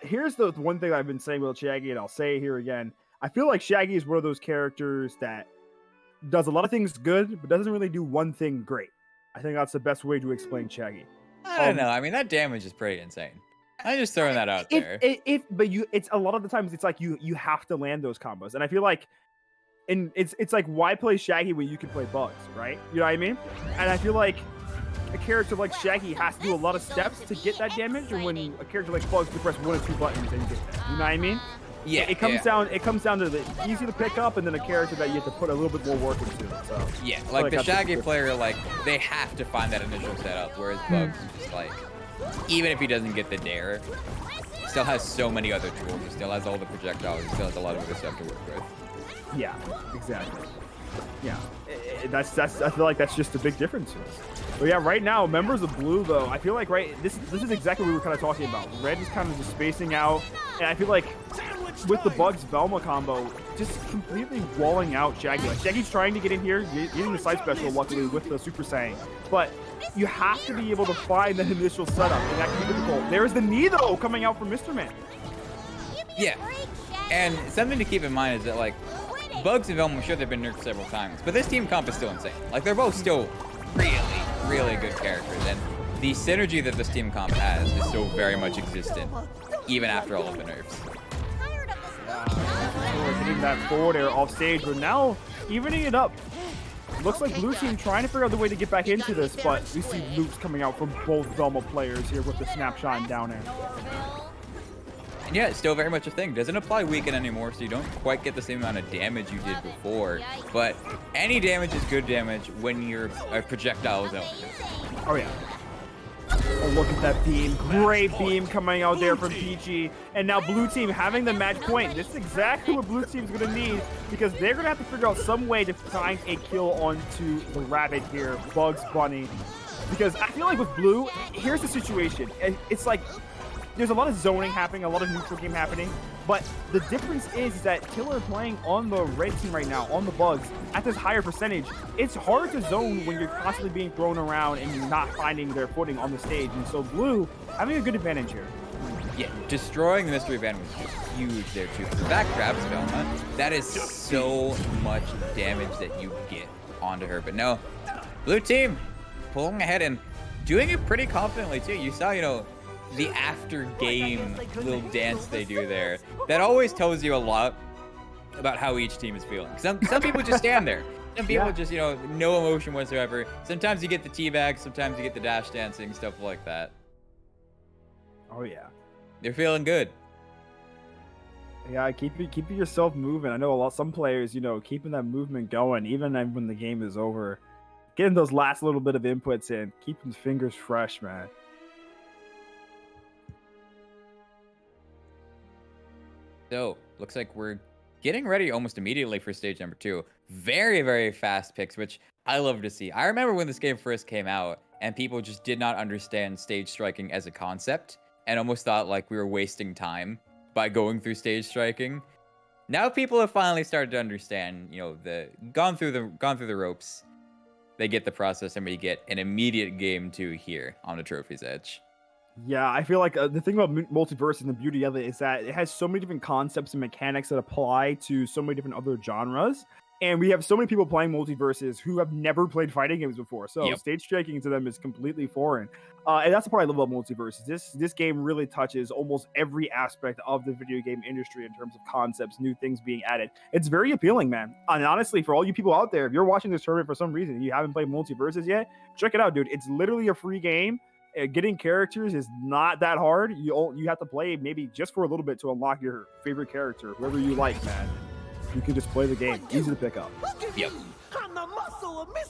here's the one thing I've been saying about Shaggy, and I'll say it here again. I feel like Shaggy is one of those characters that does a lot of things good, but doesn't really do one thing great. I think that's the best way to explain Shaggy. I don't know. I mean, that damage is pretty insane. I'm just throwing that out there. It's a lot of the times it's like you have to land those combos, and I feel like, and it's like, why play Shaggy when you can play Bugs, right? You know what I mean? And I feel like a character like Shaggy has to do a lot of steps to get that damage, and when a character like Bugs can press 1 or 2 buttons and get that. You know what I mean? Yeah. It comes down to the easy to pick up, and then a character that you have to put a little bit more work into. So yeah, like the Shaggy player, like they have to find that initial setup, whereas Bugs is just like, even if he doesn't get the dare, he still has so many other tools. He still has all the projectiles. He still has a lot of other stuff to work with. Yeah, exactly. Yeah, that's I feel like that's just a big difference. But yeah, right now, members of Blue though, I feel like this is exactly what we were kind of talking about. Red is kind of just spacing out, and I feel like with the Bugs Velma combo, just completely walling out Shaggy. Like Shaggy's trying to get in here, getting the side special luckily with the Super Saiyan, but you have to be able to find that initial setup, and that can be difficult. There's the knee though coming out from MisterMan. Yeah, and something to keep in mind is that like Bugs and Velma, I'm sure they've been nerfed several times, but this team comp is still insane. Like they're both still really good characters, and the synergy that this team comp has is still very much existent, even after all of the nerfs. Hitting that forward air off stage, but now evening it up. Looks like Blue team trying to figure out the way to get back into this, but we see loops coming out from both Velma players here with the snapshot and down air. And yeah, it's still very much a thing. Doesn't apply weaken anymore, so you don't quite get the same amount of damage you did before. But any damage is good damage when your projectile is out. Oh yeah. Oh, look at that beam. Great beam coming out there from Pici. And now Blue team having the match point. This is exactly what Blue team's going to need, because they're going to have to figure out some way to find a kill onto the rabbit here, Bugs Bunny. Because I feel like with Blue, here's the situation. It's like there's a lot of zoning happening, a lot of neutral game happening, but the difference is that Killer playing on the red team right now, on the Bugs, at this higher percentage, it's hard to zone when you're constantly being thrown around and you're not finding their footing on the stage. And so Blue having a good advantage here. Yeah, destroying the mystery band was just huge there too. The back grabs Velma, that is so much damage that you get onto her. But no, Blue team pulling ahead and doing it pretty confidently too. You saw, you know, the after game little dance they do there. That always tells you a lot about how each team is feeling. Some people just stand there. Some people just, you know, no emotion whatsoever. Sometimes you get the teabag, sometimes you get the dash dancing, stuff like that. Oh yeah. They're feeling good. Yeah, keep yourself moving. I know some players, you know, keeping that movement going, even when the game is over. Getting those last little bit of inputs in, keeping the fingers fresh, man. So, looks like we're getting ready almost immediately for stage number 2. Very fast picks, which I love to see. I remember when this game first came out, and people just did not understand stage striking as a concept, and almost thought like we were wasting time by going through stage striking. Now people have finally started to understand, you know, gone through the ropes. They get the process, and we get an immediate game 2 here on the Trophy's Edge. Yeah, I feel like the thing about Multiverse and the beauty of it is that it has so many different concepts and mechanics that apply to so many different other genres. And we have so many people playing Multiverses who have never played fighting games before. So stage striking to them is completely foreign. And that's the part I love about Multiverses. This game really touches almost every aspect of the video game industry in terms of concepts, new things being added. It's very appealing, man. And honestly, for all you people out there, if you're watching this tournament for some reason and you haven't played Multiverses yet, check it out, dude. It's literally a free game. Getting characters is not that hard. You have to play maybe just for a little bit to unlock your favorite character, whoever you like, man. You can just play the game. Easy to pick up. Yep.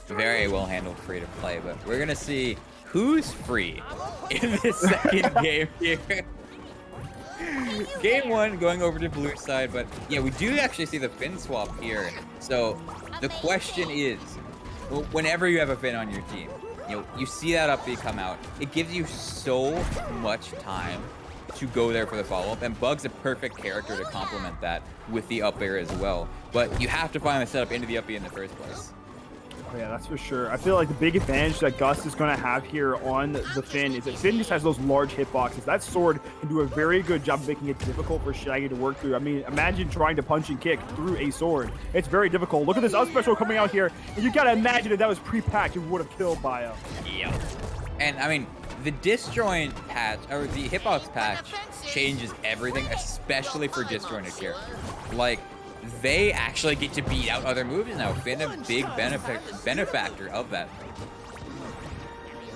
Very well handled free to play, but we're gonna see who's free in this second game here. Game 1 going over to Blue side, but yeah, we do actually see the Finn swap here. So the question is, whenever you have a Finn on your team, you know, you see that up B come out, it gives you so much time to go there for the follow-up, and Bug's a perfect character to complement that with the up air as well. But you have to find the setup into the up B in the first place. Oh yeah, that's for sure. I feel like the big advantage that Gus is going to have here on the Finn is that Finn just has those large hitboxes. That sword can do a very good job of making it difficult for Shaggy to work through. I mean, imagine trying to punch and kick through a sword. It's very difficult. Look at this up special coming out here. And you got to imagine if that was pre-packed, it would have killed Bio. Yep. And I mean, the disjoint patch, or the hitbox patch, changes everything, especially for disjointed characters. Like, they actually get to beat out other moves now. Finn a big benefactor of that.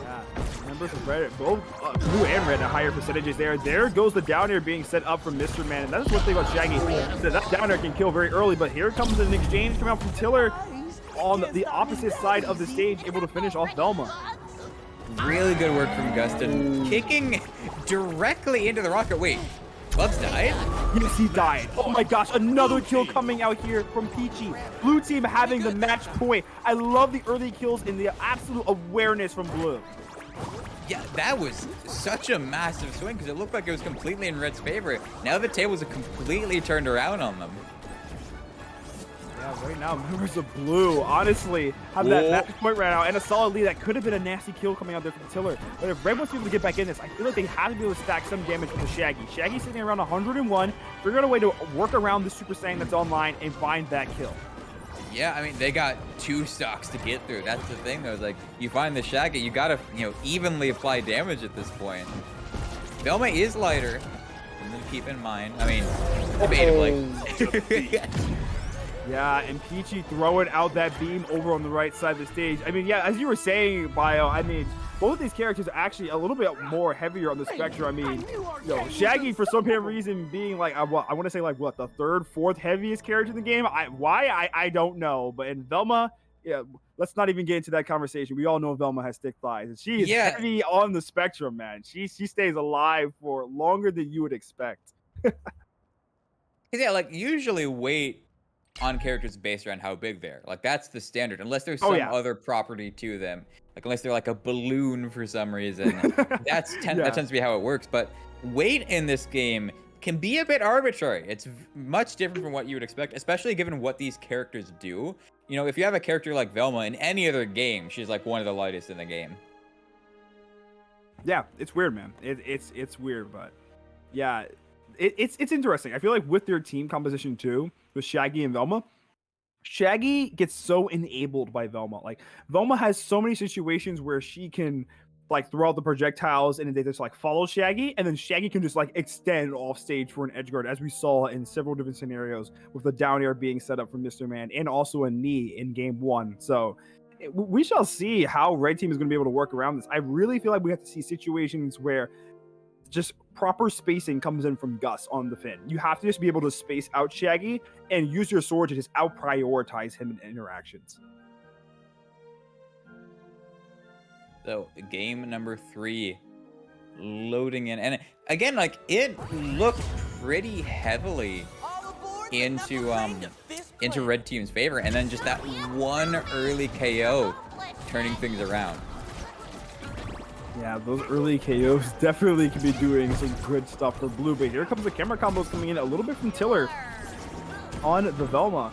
Yeah, members of Red, both blue and red at higher percentages there. There goes the down air being set up from MisterMan, and that's one thing about Shaggy. That down air can kill very early, but here comes an exchange coming out from Tiller on the opposite side of the stage, able to finish off Velma. Really good work from Gusta, kicking directly into the rocket. Wait, Bugs died? Yes, he died. Oh my gosh, another kill coming out here from Pici. Blue team having the match point. I love the early kills and the absolute awareness from Blue. Yeah, that was such a massive swing because it looked like it was completely in Red's favor. Now the tables are completely turned around on them. Yeah, right now, members of Blue, honestly, have that match point right now and a solid lead. That could have been a nasty kill coming out there from Tiller. But if Red wants to be able to get back in this, I feel like they have to be able to stack some damage with the Shaggy. Shaggy's sitting around 101. Figure out a way to work around the Super Saiyan that's online and find that kill. Yeah, I mean, they got 2 stocks to get through. That's the thing, though. Is like, you find the Shaggy, you gotta, evenly apply damage at this point. Velma is lighter. Something to keep in mind. I mean, debatably. Yeah, and Pici throwing out that beam over on the right side of the stage. I mean, yeah, as you were saying, Bio, I mean, both of these characters are actually a little bit more heavier on the spectrum. I mean, Shaggy, for some reason, being like, I want to say, like, what, the 3rd, 4th heaviest character in the game? I don't know. But in Velma, yeah, let's not even get into that conversation. We all know Velma has thick thighs. And she is heavy on the spectrum, man. She stays alive for longer than you would expect. Yeah, like, usually weight on characters based around how big they're. Like, that's the standard, unless there's some other property to them. Like, unless they're like a balloon for some reason. That tends to be how it works. But weight in this game can be a bit arbitrary. It's much different from what you would expect, especially given what these characters do. If you have a character like Velma in any other game, she's like one of the lightest in the game. Yeah, it's weird, man. It's weird, but yeah, it's interesting. I feel like with their team composition too, with Shaggy and Velma, Shaggy gets so enabled by Velma. Like, Velma has so many situations where she can like throw out the projectiles and they just like follow Shaggy, and then Shaggy can just like extend off stage for an edge guard, as we saw in several different scenarios with the down air being set up for MisterMan and also a knee in game 1. So we shall see how Red Team is going to be able to work around this. I really feel like we have to see situations where just proper spacing comes in from Gus on the Finn. You have to just be able to space out Shaggy and use your sword to just out prioritize him in interactions. So game number 3 loading in, and again, like, it looked pretty heavily into Red Team's favor, and then just that one early KO turning things around. Yeah, those early KOs definitely could be doing some good stuff for Blue. But here comes the camera combos coming in a little bit from Tiller on the Velma.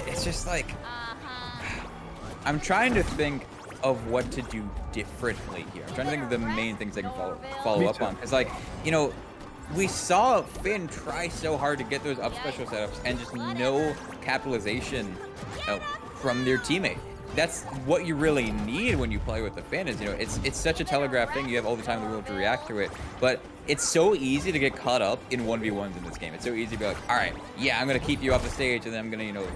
It's just like, I'm trying to think of what to do differently here. I'm trying to think of the main things I can follow up on. Because, like, we saw Finn try so hard to get those up special setups and just no capitalization from their teammate. That's what you really need when you play with the Finn. Is it's such a telegraph thing. You have all the time in the world to react to it, but it's so easy to get caught up in 1v1s in this game. It's so easy to be like, all right, yeah, I'm gonna keep you off the stage, and then I'm gonna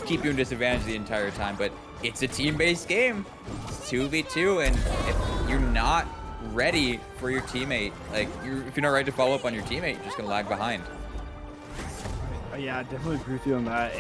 keep you in disadvantage the entire time. But it's a team-based game. It's 2v2, and if you're not ready for your teammate, like, if you're not ready to follow up on your teammate, you're just gonna lag behind. Yeah, I definitely agree with you on that.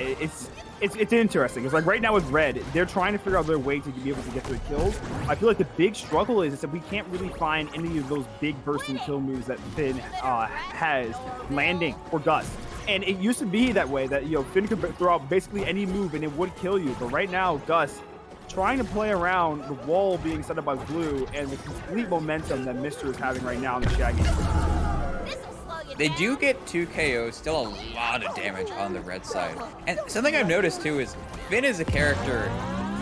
It's interesting. It's like right now with Red, they're trying to figure out their way to be able to get their kills. I feel like the big struggle is that we can't really find any of those big bursting kill moves that Finn has landing or Gus. And it used to be that way, that Finn could throw out basically any move and it would kill you. But right now, Gus trying to play around the wall being set up by Blue and the complete momentum that Mister is having right now in the Shaggy. They do get 2 KOs, still a lot of damage on the red side. And something I've noticed too is Finn is a character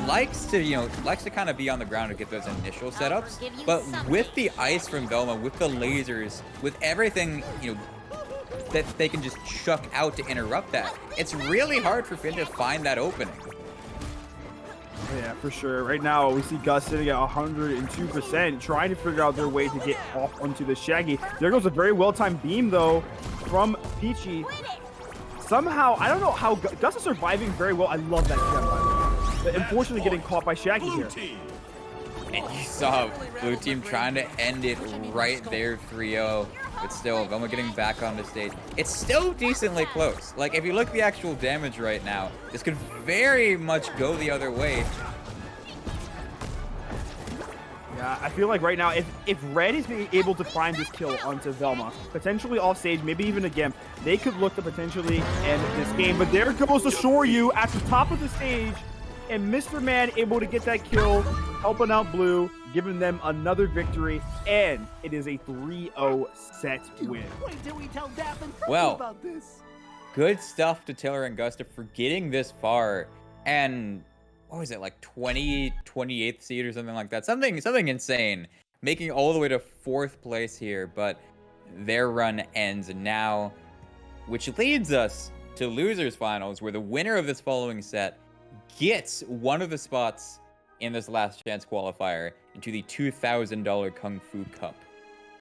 likes to kind of be on the ground to get those initial setups, but with the ice from Velma, with the lasers, with everything, that they can just chuck out to interrupt that, it's really hard for Finn to find that opening. Yeah, for sure. Right now, we see Gus sitting at 102%, trying to figure out their way to get off onto the Shaggy. There goes a very well-timed beam, though, from Pici. Somehow, I don't know how Gus is surviving very well. I love that gem, by the way. But unfortunately, getting caught by Shaggy here. And you saw blue team trying to end it right there, 3-0. But still, Velma getting back on the stage. It's still decently close. Like, if you look at the actual damage right now, this could very much go the other way. Yeah, I feel like right now, if Red is being able to find this kill onto Velma, potentially off stage, maybe even again, they could look to potentially end this game. But there goes the Shoryu at the top of the stage, and MisterMan able to get that kill, helping out Blue, giving them another victory, and it is a 3-0 set win. Well, good stuff to Taylor and Gusta for getting this far, and what was it, like 28th seed or something like that? Something insane, making all the way to 4th place here, but their run ends now, which leads us to losers finals, where the winner of this following set gets one of the spots in this last chance qualifier into the $2,000 KungFu Cup.